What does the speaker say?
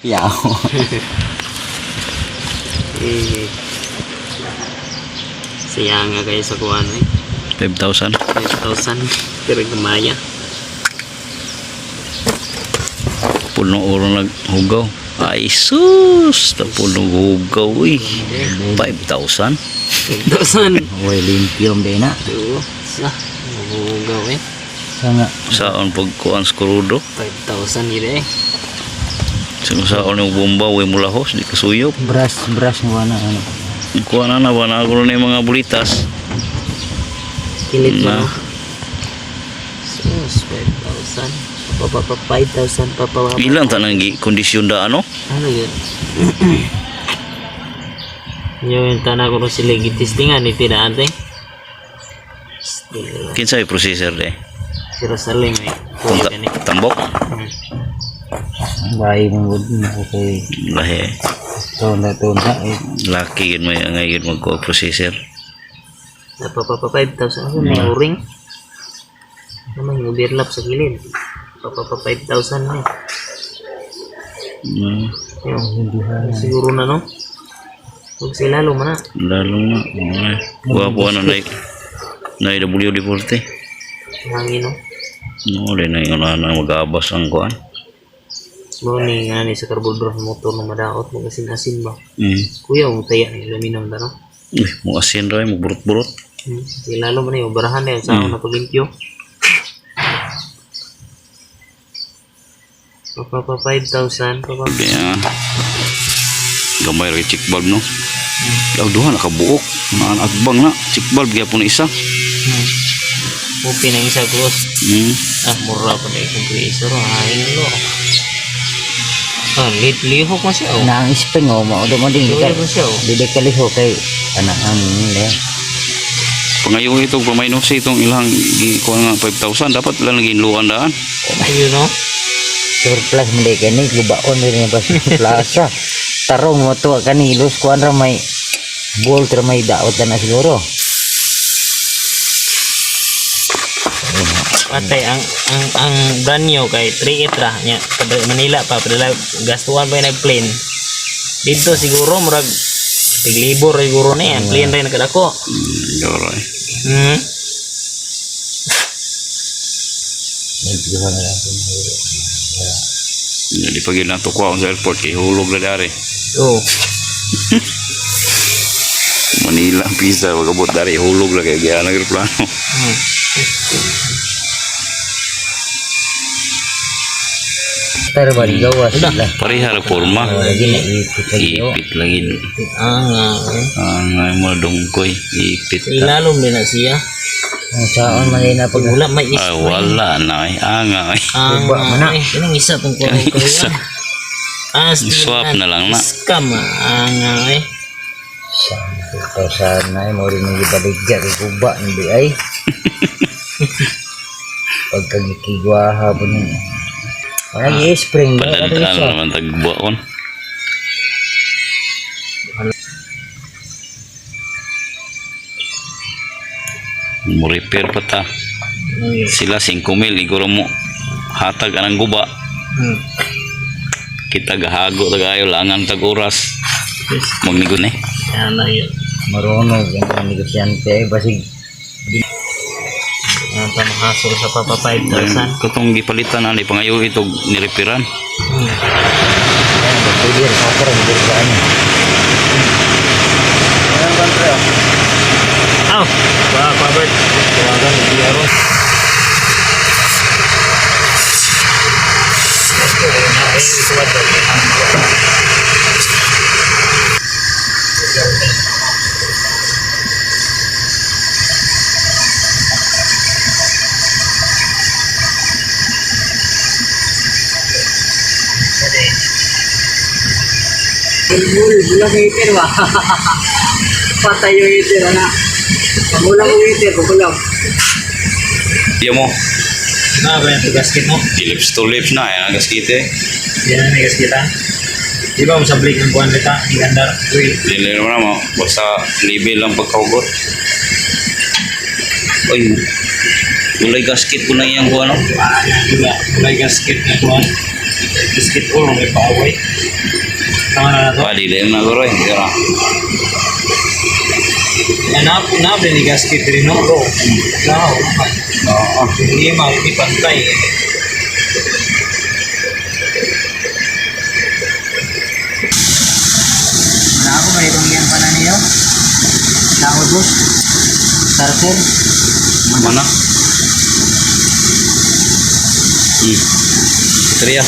Yaw. Siya nga kayo sa kuwan 5,000. 5,000 pero gamaya. Punong urong naghugaw. Ay sus, tapulong hugaw 5,000. 5,000. Uy, limpyo ba na? Oo. Sa hugaw Sana. Saan pagkuhan skrudo? 5,000 gid Saan yung bomba, mulahos, di kasuyop. Brush mo na ano. Kuha na ba na ako na yung mga bulitas. Kilit Na. mo. Sus, 5,000. 5,000 papa. Ilan tanang kondisyon da ano? Ano yun? Yung tanah ko sila gitistingan ni tidak ate. Kinsa yung processor de? Sira saling kuya gani. Tambok? Bahay mo na okay. Lahi. Tunda Laki yun may ngayon magko-processor. Napapapa 5,000 ako may uring. Naman yung overlap sa gilid. Papapa 5,000 na Yung, siguro na no? Huwag sila lalo na. Lalo na. Guwapo ano na WD-40. Hangin no? No, na yung mag-aabas ang kuhan. Mo ni nga ni sa carburetor ng motor na madaot mo kasi asin ba. Kuya mo taya ni laminang dano. Mo asin ray mo burot-burot. Sila lalo man yung barahan na yung sa na paglimpyo. Papa 5,000 papa. Kaya gamay ray check valve no. Daw duha nakabuok. Agbang na check valve gyapon isa. Upi na isa cross. Mura pa na yung compressor. Hangin lo. Lihok mo siya na ang spring maudo mo din Lihok mo siya dili ka lihok kay anak ang nila. Pangayo itong pamaino sa itong ilang ikuha nga 5,000 dapat lang naging luan daan. You know? Surplus mo di kani gubaon rin ba sa plaza. Tarong mo to kanilos kuan ra may bolt ra may daot na siguro. Patay ang brand new kay 3 ra nya padala Manila pa padala gastuan pa yung plane dito siguro murag tiglibor siguro na yan plane rin nakadako Yoro Jadi pagi na to kuha sa airport kay hulog na dari. Manila pizza magabot dari hulog na kay giya na aeroplano. Pero bali gawas lah. Parihar forma. Lagi na Ipit lagi. nga Mo dungkoy ipit. ilalom din na siya Saan man na pag wala may Ah, wala na ay anga ay. nga inang isa tong kuha ko Isa. Swap na lang na. scam nga sana mo rin yung ibaligya kay kuba hindi ay pagkagikigwaha po niya ay spring Padadaan naman tagbuon. Mo repair pa ta. Sila 5,000 iguro mo hatag anang guba. Kita gahago tagayo langan tag oras. Magnigo ni. yan na yun marunong yung negosyante basig ang pamahasol sa papa 5,000 Katong gipalitan ani pangayo ito nirepiran. pwede rin ako rin birgaan Robert tawagan ni Diaro bulang itir ba patay yung itir na bulang itir bulang Dia mo ba yung gasket mo? lips to lips na ya gaskite. Yan na negas kita di ba sa break ng buwan kita igandar Dili naman mo basta level lang pagkaugot. Oy. Ulay gasket ko na iyang kuha no. wala gasket na buwan basketball may paaway. Tama na to. Padi din na guro eh. Kira. Na ni gasket rin no. Lao naman. Oo. Hindi pantay. Na ako may itong yan pa na niyo. Sahod boss. Starter. Mana? Tria.